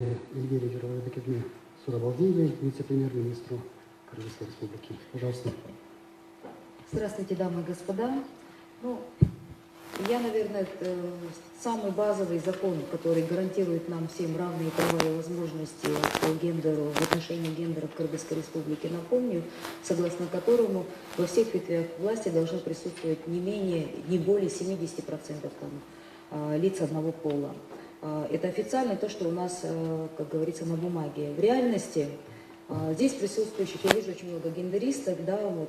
Эльвире Джурабековне Сурабалдиевой, вице-премьер-министру Кыргызской Республики. Пожалуйста. Здравствуйте, дамы и господа. Я, наверное, самый базовый закон, который гарантирует нам всем равные права и возможности по гендеру, в отношении гендера в Кыргызской Республике, напомню, согласно которому во всех ветвях власти должно присутствовать не более 70% лиц одного пола. Это официально то, что у нас, как говорится, на бумаге. В реальности здесь присутствующих я вижу очень много гендеристок, да, вот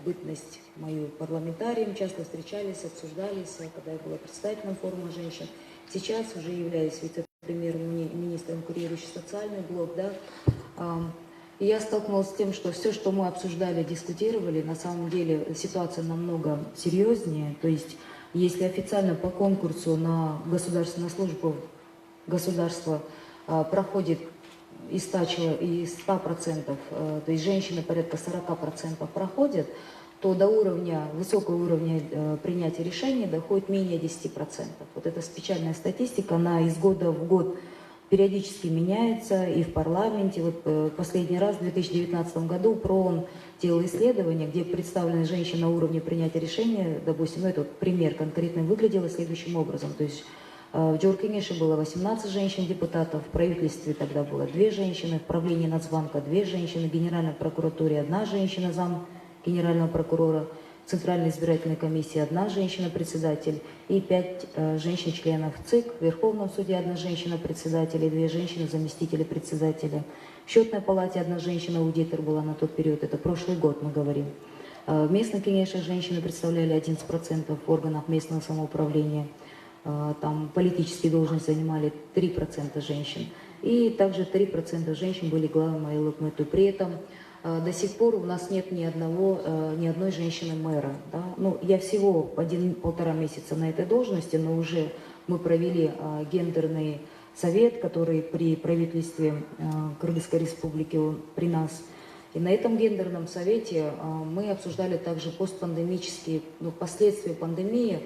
бытность мою парламентарием, часто встречались, обсуждались, когда я была председателем форума женщин. Сейчас уже являюсь вице-премьер-министром, курирующий социальный блок, да, и я столкнулась с тем, что все, что мы обсуждали, дискутировали, на самом деле ситуация намного серьезнее. То есть, если официально по конкурсу на государственную службу государства проходит из 100%, то есть женщины порядка 40% проходят, то до высокого уровня принятия решений доходит менее 10%. Вот эта печальная статистика, она из года в год периодически меняется и в парламенте. Вот последний раз в 2019 году ПРООН делал исследование, где представлены женщины на уровне принятия решения, допустим, этот пример конкретно выглядело следующим образом. То есть в Джоркинеше было 18 женщин-депутатов, в правительстве тогда было 2 женщины, в правлении Нацбанка 2 женщины, в Генеральной прокуратуре 1 женщина, зам генерального прокурора, в Центральной избирательной комиссии 1 женщина-председатель и 5 женщин-членов ЦИК, в Верховном суде 1 женщина-председатель и 2 женщины-заместители председателя. В Счетной палате 1 женщина-аудитор была на тот период, это прошлый год мы говорим. В местных кенешах женщины представляли 11% в органах местного самоуправления. Там политические должности занимали 3% женщин. И также 3% женщин были главами ЛКМТ. При этом до сих пор у нас нет ни одной женщины-мэра. Да? Я всего 1-1,5 месяца на этой должности, но уже мы провели гендерный совет, который при правительстве Кыргызской Республики при нас. И на этом гендерном совете мы обсуждали также постпандемические последствия пандемии,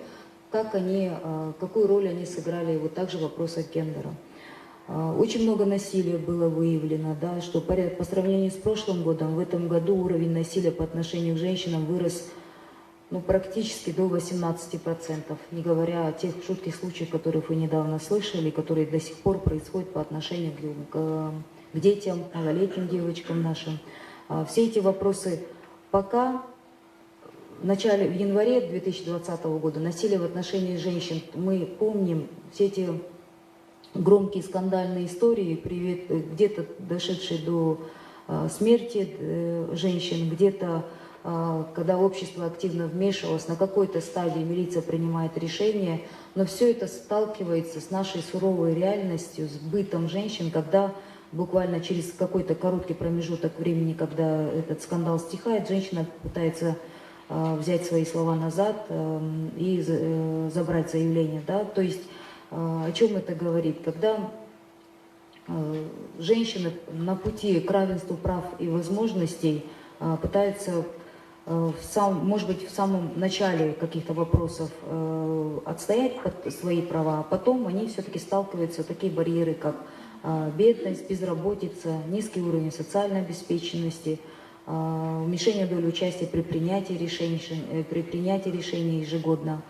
какую роль они сыграли вот также в вопросах гендера. Очень много насилия было выявлено, да, что по сравнению с прошлым годом, в этом году уровень насилия по отношению к женщинам вырос практически до 18%, не говоря о тех жутких случаях, которых вы недавно слышали, которые до сих пор происходят по отношению к детям, малолетним девочкам нашим. Все эти вопросы пока в январе 2020 года насилие в отношении женщин, мы помним все эти громкие скандальные истории, где-то дошедшие до смерти женщин, где-то, когда общество активно вмешивалось, на какой-то стадии милиция принимает решение, но все это сталкивается с нашей суровой реальностью, с бытом женщин, когда буквально через какой-то короткий промежуток времени, когда этот скандал стихает, женщина пытается взять свои слова назад и забрать заявление. Да? То есть о чем это говорит? Когда женщины на пути к равенству прав и возможностей пытаются, может быть, в самом начале каких-то вопросов отстоять свои права, а потом они все-таки сталкиваются с такими барьерами, как бедность, безработица, низкий уровень социальной обеспеченности, уменьшение доли участия при принятии решений ежегодно,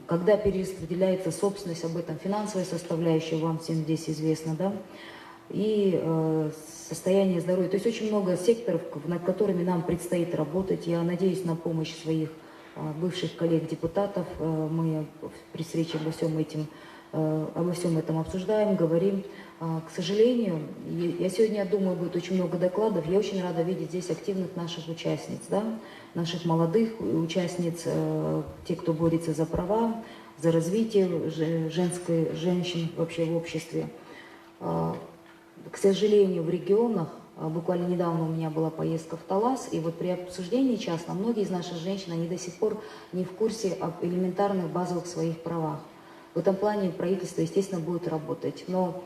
когда перераспределяется собственность, об этом финансовая составляющая, вам всем здесь известно, да, и состояние здоровья. То есть очень много секторов, над которыми нам предстоит работать. Я надеюсь на помощь своих бывших коллег-депутатов. Мы при встрече обо всем этом обсуждаем, говорим. К сожалению, я сегодня думаю, будет очень много докладов. Я очень рада видеть здесь активных наших участниц, да? Наших молодых участниц, те, кто борется за права, за развитие женщин вообще в обществе. К сожалению, в регионах, буквально недавно у меня была поездка в Талас, и вот при обсуждении частном многие из наших женщин, они до сих пор не в курсе об элементарных базовых своих правах. В этом плане правительство, естественно, будет работать. Но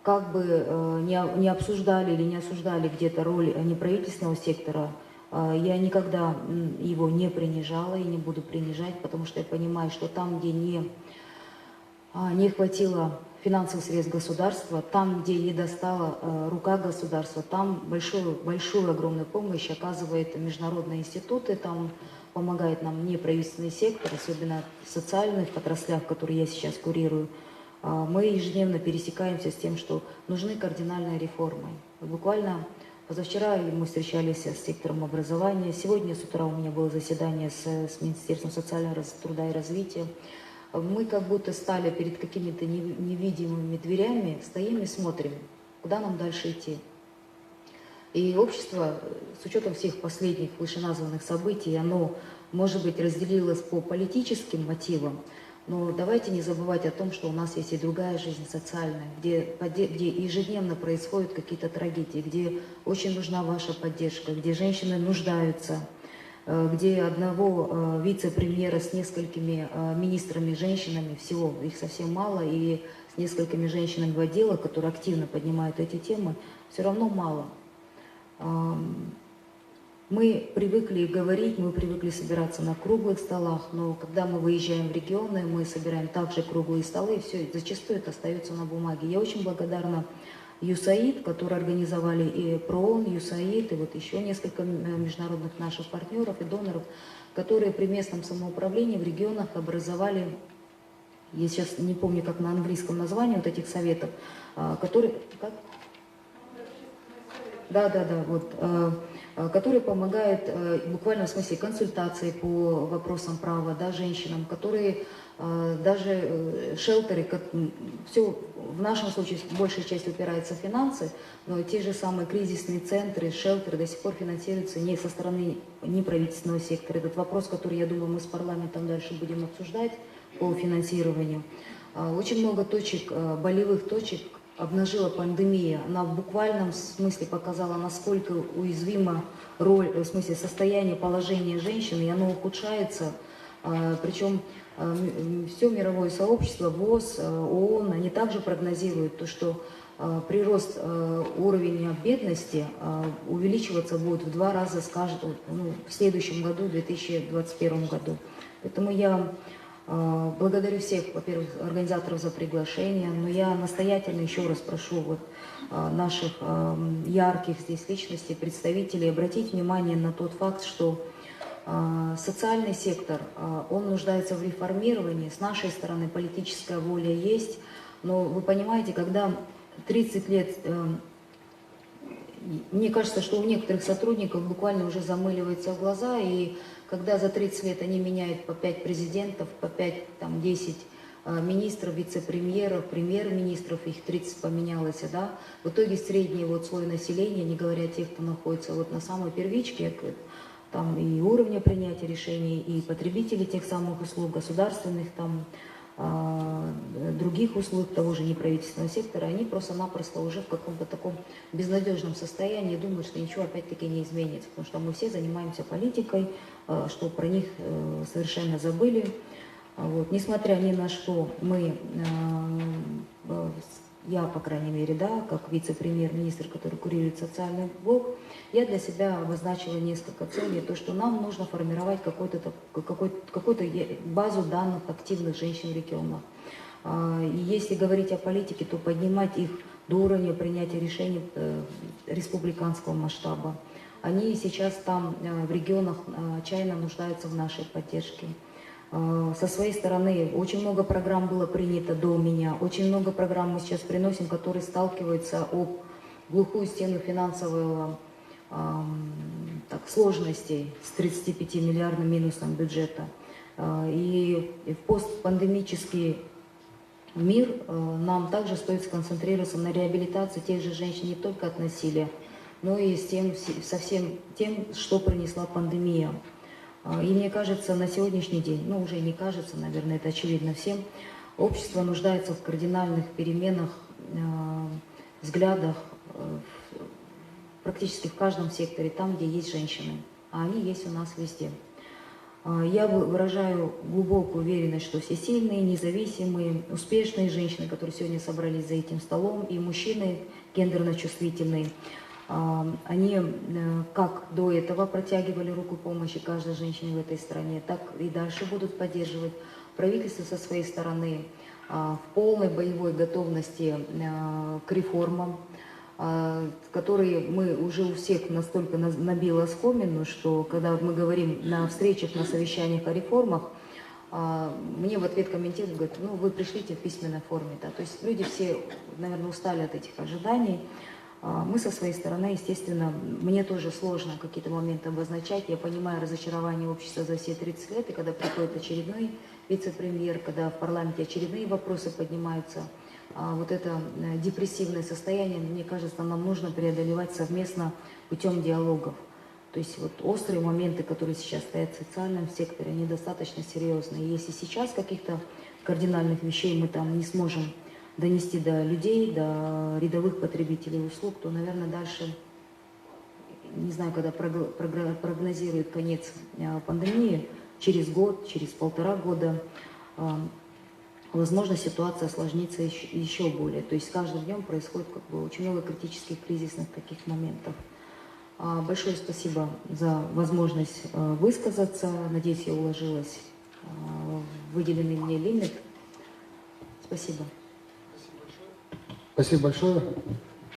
как бы не обсуждали или не осуждали где-то роль неправительственного сектора, я никогда его не принижала и не буду принижать, потому что я понимаю, что там, где не хватило финансовых средств государства, там, где не достала рука государства, там большую, огромную помощь оказывают международные институты, там помогает нам неправительственный сектор, особенно в социальных отраслях, которые я сейчас курирую. Мы ежедневно пересекаемся с тем, что нужны кардинальные реформы. Буквально позавчера мы встречались с сектором образования, сегодня с утра у меня было заседание с Министерством социального труда и развития. Мы как будто стали перед какими-то невидимыми дверями, стоим и смотрим, куда нам дальше идти. И общество, с учетом всех последних вышеназванных событий, оно, может быть, разделилось по политическим мотивам, но давайте не забывать о том, что у нас есть и другая жизнь социальная, где ежедневно происходят какие-то трагедии, где очень нужна ваша поддержка, где женщины нуждаются, где одного вице-премьера с несколькими министрами-женщинами, всего их совсем мало, и с несколькими женщинами в отделах, которые активно поднимают эти темы, все равно мало. Мы привыкли говорить, мы привыкли собираться на круглых столах, но когда мы выезжаем в регионы, мы собираем также круглые столы, и все, зачастую это остается на бумаге. Я очень благодарна ЮСАИД, которые организовали и ПРООН, ЮСАИД, и вот еще несколько международных наших партнеров и доноров, которые при местном самоуправлении в регионах образовали, я сейчас не помню, как на английском название вот этих советов, которые... Как? Да, вот, которые помогают буквально в смысле консультации по вопросам права, да, женщинам, которые даже шелтеры, все в нашем случае большая часть упирается в финансы, но те же самые кризисные центры, шелтеры до сих пор финансируются не со стороны неправительственного сектора. Этот вопрос, который, я думаю, мы с парламентом дальше будем обсуждать по финансированию. Очень много точек, болевых точек обнажила пандемия. Она в буквальном смысле показала, насколько уязвима роль, в смысле состояние, положение женщин, и оно ухудшается. Причем все мировое сообщество, ВОЗ, ООН, они также прогнозируют то, что прирост уровня бедности увеличиваться будет в 2 раза в следующем году, в 2021 году. Поэтому я благодарю всех, во-первых, организаторов за приглашение, но я настоятельно еще раз прошу наших ярких здесь личностей, представителей, обратить внимание на тот факт, что социальный сектор, он нуждается в реформировании. С нашей стороны политическая воля есть, но вы понимаете, когда 30 лет, мне кажется, что у некоторых сотрудников буквально уже замыливаются глаза, и когда за 30 лет они меняют по 5 президентов, по 5-10 министров, вице-премьеров, премьер-министров, их 30 поменялось, да, в итоге средний слой населения, не говоря о тех, кто находится на самой первичке, там и уровня принятия решений, и потребители тех самых услуг, государственных, там, других услуг, того же неправительственного сектора, они просто-напросто уже в каком-то таком безнадежном состоянии и думают, что ничего опять-таки не изменится, потому что мы все занимаемся политикой, что про них совершенно забыли. Несмотря ни на что, я, по крайней мере, да, как вице-премьер-министр, который курирует социальный блок, я для себя обозначила несколько целей. То, что нам нужно формировать какую-то базу данных активных женщин в регионах. И если говорить о политике, то поднимать их до уровня принятия решений республиканского масштаба. Они сейчас там в регионах отчаянно нуждаются в нашей поддержке. Со своей стороны очень много программ было принято до меня, очень много программ мы сейчас приносим, которые сталкиваются об глухую стену финансового сложностей с 35-миллиардным минусом бюджета. И в постпандемический мир нам также стоит сконцентрироваться на реабилитации тех же женщин не только от насилия, но и со всем тем, что принесла пандемия. И мне кажется, на сегодняшний день, уже не кажется, наверное, это очевидно всем, общество нуждается в кардинальных переменах, взглядах практически в каждом секторе, там, где есть женщины, а они есть у нас везде. Я выражаю глубокую уверенность, что все сильные, независимые, успешные женщины, которые сегодня собрались за этим столом, и мужчины гендерно чувствительные, они как до этого протягивали руку помощи каждой женщине в этой стране, так и дальше будут поддерживать. Правительство со своей стороны в полной боевой готовности к реформам, которые мы уже у всех настолько набило оскомину, что когда мы говорим на встречах, на совещаниях о реформах, мне в ответ комментируют, говорят, ну вы пришлите в письменной форме. Да? То есть люди все, наверное, устали от этих ожиданий. Мы со своей стороны, естественно, мне тоже сложно какие-то моменты обозначать. Я понимаю разочарование общества за все 30 лет, и когда приходит очередной вице-премьер, когда в парламенте очередные вопросы поднимаются, вот это депрессивное состояние, мне кажется, нам нужно преодолевать совместно путем диалогов. То есть вот острые моменты, которые сейчас стоят в социальном секторе, они достаточно серьезные. И если сейчас каких-то кардинальных вещей мы там не сможем донести до людей, до рядовых потребителей услуг, то, наверное, дальше, не знаю, когда прогнозируют конец пандемии, через год, через 1,5 года, возможно, ситуация осложнится еще более. То есть с каждым днем происходит очень много критических, кризисных таких моментов. Большое спасибо за возможность высказаться. Надеюсь, я уложилась в выделенный мне лимит. Спасибо. Спасибо большое.